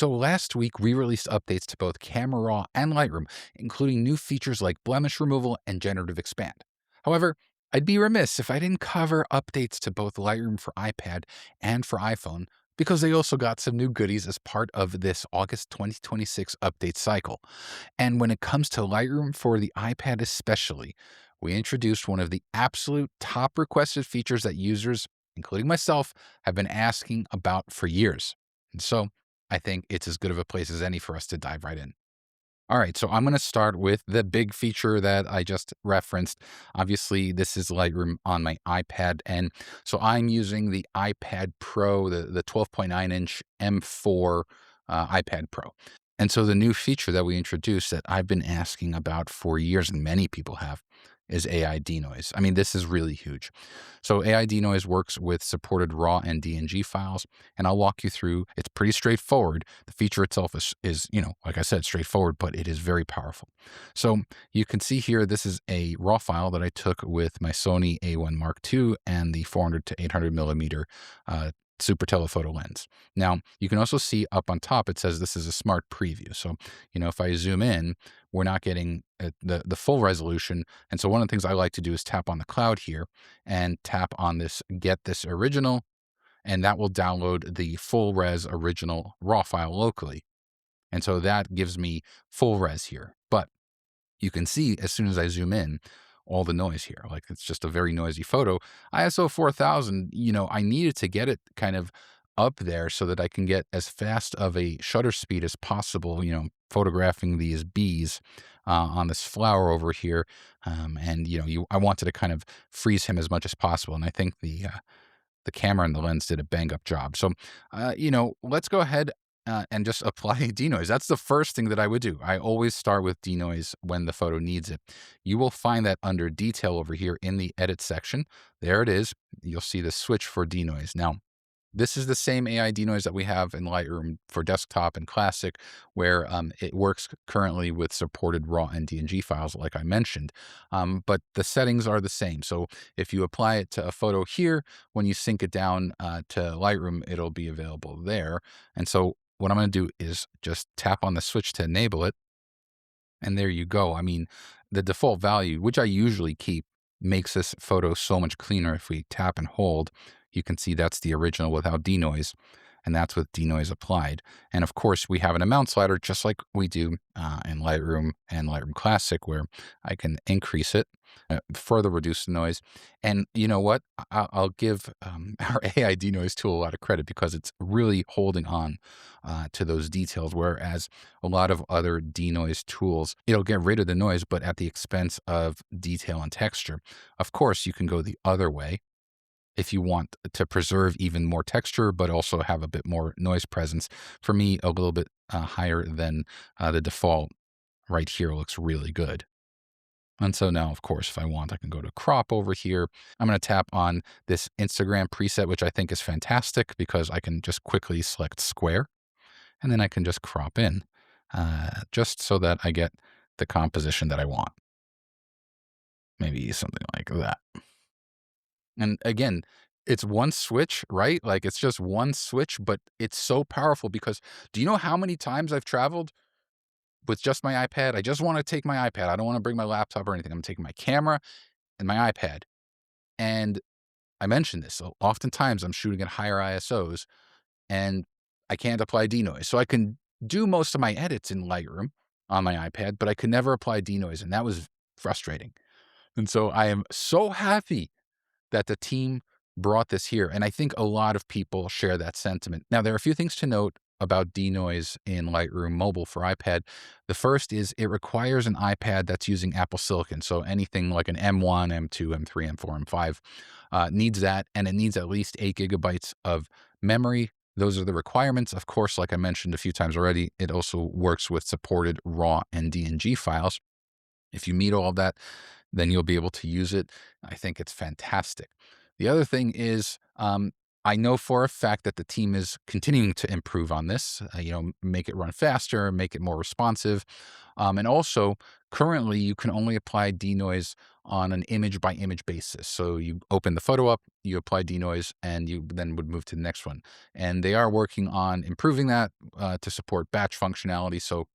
So last week, we released updates to both Camera Raw and Lightroom, including new features like blemish removal and generative expand. However, I'd be remiss if I didn't cover updates to both Lightroom for iPad and for iPhone because they also got some new goodies as part of this August 2026 update cycle. And when it comes to Lightroom for the iPad especially, we introduced one of the absolute top requested features that users, including myself, have been asking about for years. And so I think it's as good of a place as any for us to dive right in. All right, so I'm going to start with the big feature that I just referenced. Obviously, this is Lightroom on my iPad. And so I'm using the iPad Pro, the 12.9-inch M4 iPad Pro. And so the new feature that we introduced that I've been asking about for years, and many people have, is AI denoise. I mean, this is really huge. So AI denoise works with supported RAW and DNG files, and I'll walk you through. It's pretty straightforward. The feature itself is, like I said, straightforward, but it is very powerful. So you can see here, this is a RAW file that I took with my Sony A1 Mark II and the 400 to 800 millimeter super telephoto lens. Now, you can also see up on top, it says this is a smart preview. So, if I zoom in, we're not getting the full resolution. And so one of the things I like to do is tap on the cloud here and tap on this, get this original, and that will download the full res original RAW file locally. And so that gives me full res here. But you can see as soon as I zoom in, all the noise here. Like it's just a very noisy photo. ISO 4000, I needed to get it kind of up there so that I can get as fast of a shutter speed as possible, photographing these bees on this flower over here. And, I wanted to kind of freeze him as much as possible. And I think the camera and the lens did a bang up job. So, let's go ahead and just apply denoise. That's the first thing that I would do. I always start with denoise when the photo needs it. You will find that under detail over here in the edit section. There it is. You'll see the switch for denoise. Now, this is the same AI denoise that we have in Lightroom for desktop and classic, where it works currently with supported RAW and DNG files, like I mentioned. But the settings are the same. So if you apply it to a photo here, when you sync it down to Lightroom, it'll be available there. And so what I'm going to do is just tap on the switch to enable it. And there you go. I mean, the default value, which I usually keep, makes this photo so much cleaner. If we tap and hold, you can see that's the original without denoise, and that's with denoise applied. And of course, we have an amount slider just like we do in Lightroom and Lightroom Classic, where I can increase it, further reduce the noise. And you know what? I'll give our AI denoise tool a lot of credit because it's really holding on to those details, whereas a lot of other denoise tools, it'll get rid of the noise, but at the expense of detail and texture. Of course, you can go the other way if you want to preserve even more texture, but also have a bit more noise presence. For me, a little bit higher than the default right here looks really good. And so now, of course, if I want, I can go to crop over here. I'm going to tap on this Instagram preset, which I think is fantastic because I can just quickly select square and then I can just crop in just so that I get the composition that I want. Maybe something like that. And again, it's one switch, right? Like it's just one switch, but it's so powerful because do you know how many times I've traveled with just my iPad? I just want to take my iPad. I don't want to bring my laptop or anything. I'm taking my camera and my iPad. And I mentioned this. So oftentimes I'm shooting at higher ISOs and I can't apply denoise. So I can do most of my edits in Lightroom on my iPad, but I could never apply denoise. And that was frustrating. And so I am so happy that the team brought this here. And I think a lot of people share that sentiment. Now, there are a few things to note about denoise in Lightroom Mobile for iPad. The first is it requires an iPad that's using Apple Silicon. So anything like an M1, M2, M3, M4, M5 needs that. And it needs at least 8 gigabytes of memory. Those are the requirements. Of course, like I mentioned a few times already, it also works with supported RAW and DNG files. If you meet all of that, then you'll be able to use it. I think it's fantastic. The other thing is I know for a fact that the team is continuing to improve on this, make it run faster, make it more responsive. And also, currently, you can only apply denoise on an image by image basis. So you open the photo up, you apply denoise, and you then would move to the next one. And they are working on improving that to support batch functionality. So,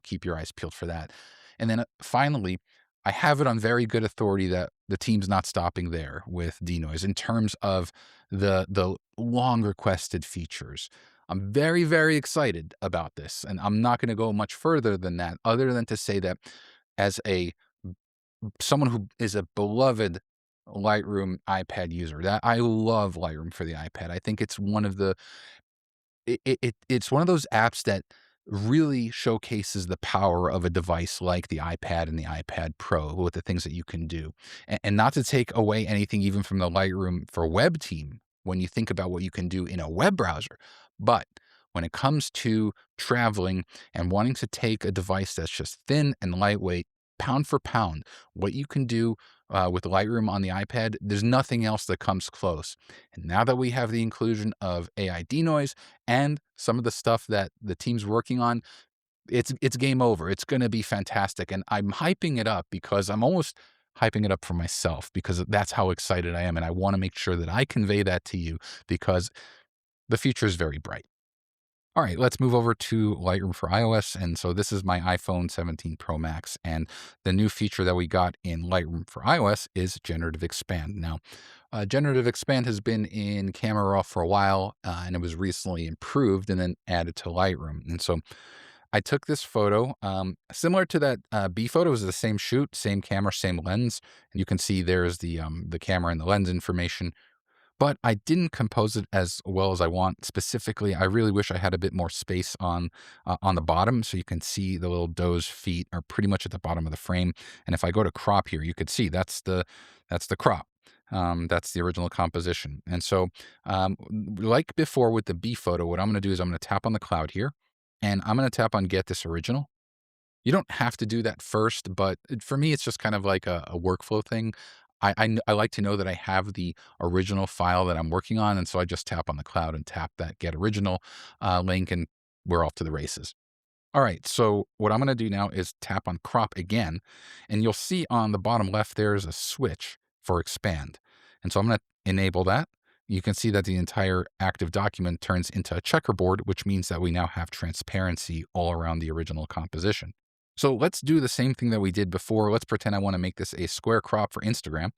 keep your eyes peeled for that. And then finally, I have it on very good authority that the team's not stopping there with denoise in terms of the long requested features. I'm very, very excited about this, and I'm not gonna go much further than that other than to say that as a someone who is a beloved Lightroom iPad user, that I love Lightroom for the iPad. I think it's one of the it's one of those apps that really showcases the power of a device like the iPad and the iPad Pro with the things that you can do. And not to take away anything even from the Lightroom for web team when you think about what you can do in a web browser. But when it comes to traveling and wanting to take a device that's just thin and lightweight, pound for pound, what you can do with Lightroom on the iPad, there's nothing else that comes close. And now that we have the inclusion of AI denoise and some of the stuff that the team's working on, it's game over. It's gonna be fantastic, and I'm hyping it up because I'm almost hyping it up for myself because that's how excited I am, and I wanna make sure that I convey that to you because the future is very bright. All right, let's move over to Lightroom for iOS. And so this is my iPhone 17 Pro Max. And the new feature that we got in Lightroom for iOS is Generative Expand. Now, Generative Expand has been in Camera Raw for a while, and it was recently improved and then added to Lightroom. And so I took this photo, similar to that B photo. It was the same shoot, same camera, same lens. And you can see there's the camera and the lens information, but I didn't compose it as well as I want. Specifically, I really wish I had a bit more space on the bottom, so you can see the little doe's feet are pretty much at the bottom of the frame. And if I go to crop here, you could see that's the crop. That's the original composition. And so, like before with the B photo, what I'm going to do is I'm going to tap on the cloud here, and I'm going to tap on Get This Original. You don't have to do that first, but for me, it's just kind of like a workflow thing. I like to know that I have the original file that I'm working on, and so I just tap on the cloud and tap that Get Original link, and we're off to the races. All right, so what I'm gonna do now is tap on Crop again, and you'll see on the bottom left there's a switch for Expand. And so I'm gonna enable that. You can see that the entire active document turns into a checkerboard, which means that we now have transparency all around the original composition. So let's do the same thing that we did before. Let's pretend I want to make this a square crop for Instagram.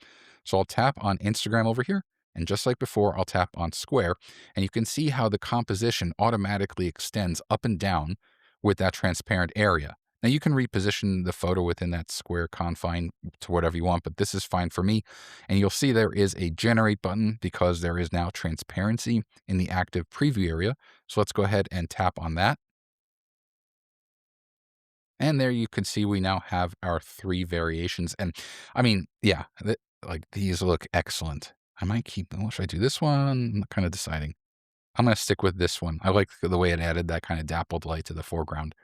So I'll tap on Instagram over here. And just like before, I'll tap on square. And you can see how the composition automatically extends up and down with that transparent area. Now you can reposition the photo within that square confine to whatever you want, but this is fine for me. And you'll see there is a generate button because there is now transparency in the active preview area. So let's go ahead and tap on that. And there you can see we now have our 3 variations. And I mean, yeah, like these look excellent. I might keep, oh, should I do this one? I'm kind of deciding. I'm going to stick with this one. I like the way it added that kind of dappled light to the foreground.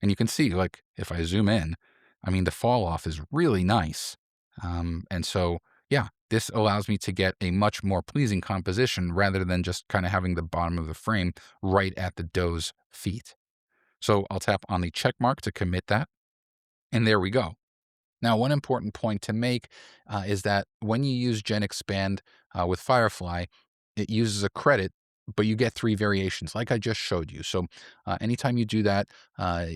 And you can see, like, if I zoom in, I mean, the fall off is really nice. And so, yeah, this allows me to get a much more pleasing composition rather than just kind of having the bottom of the frame right at the doe's feet. So I'll tap on the check mark to commit that. And there we go. Now, one important point to make is that when you use Gen Expand with Firefly, it uses a credit, but you get 3 variations like I just showed you. So anytime you do that,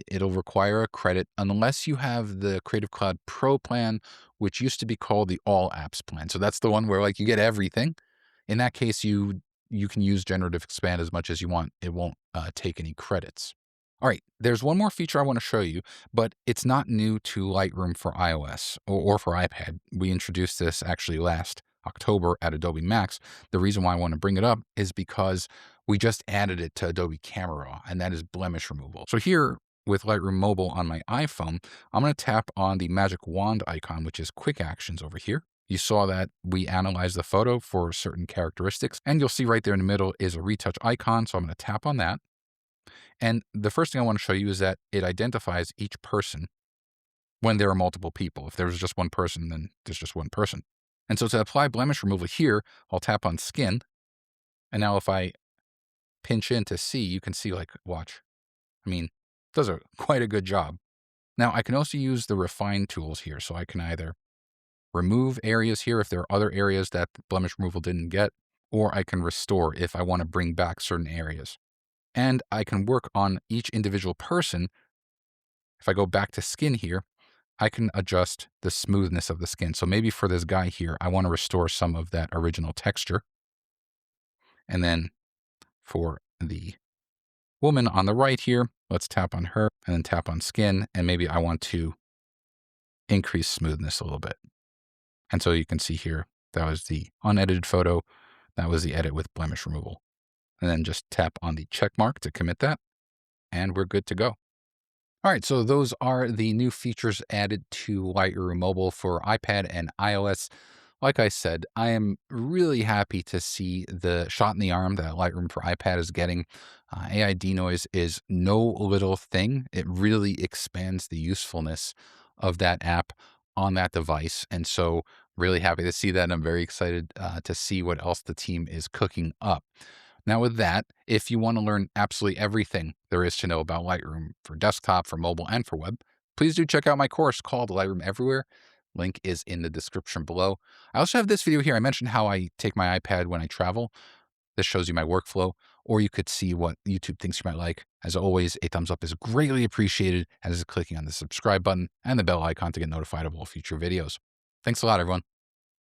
it'll require a credit unless you have the Creative Cloud Pro plan, which used to be called the All Apps plan. So that's the one where like you get everything. In that case, you can use Generative Expand as much as you want. It won't take any credits. All right, there's one more feature I want to show you, but it's not new to Lightroom for iOS or for iPad. We introduced this actually last October at Adobe Max. The reason why I want to bring it up is because we just added it to Adobe Camera Raw, and that is blemish removal. So here with Lightroom Mobile on my iPhone, I'm going to tap on the magic wand icon, which is quick actions over here. You saw that we analyzed the photo for certain characteristics, and you'll see right there in the middle is a retouch icon. So I'm going to tap on that. And the first thing I want to show you is that it identifies each person when there are multiple people. If there's just one person, then there's just one person. And so to apply blemish removal here, I'll tap on skin. And now if I pinch in to see, you can see like, watch. I mean, does a quite a good job. Now I can also use the refine tools here. So I can either remove areas here if there are other areas that the blemish removal didn't get, or I can restore if I want to bring back certain areas. And I can work on each individual person. If I go back to skin here, I can adjust the smoothness of the skin. So maybe for this guy here, I want to restore some of that original texture. And then for the woman on the right here, let's tap on her and then tap on skin. And maybe I want to increase smoothness a little bit. And so you can see here, that was the unedited photo. That was the edit with blemish removal. And then just tap on the check mark to commit that. And we're good to go. All right, so those are the new features added to Lightroom Mobile for iPad and iOS. Like I said, I am really happy to see the shot in the arm that Lightroom for iPad is getting. AI denoise is no little thing. It really expands the usefulness of that app on that device. And so, really happy to see that. And I'm very excited to see what else the team is cooking up. Now, with that, if you want to learn absolutely everything there is to know about Lightroom for desktop, for mobile, and for web, please do check out my course called Lightroom Everywhere. Link is in the description below. I also have this video here. I mentioned how I take my iPad when I travel. This shows you my workflow, or you could see what YouTube thinks you might like. As always, a thumbs up is greatly appreciated, as is clicking on the subscribe button and the bell icon to get notified of all future videos. Thanks a lot, everyone.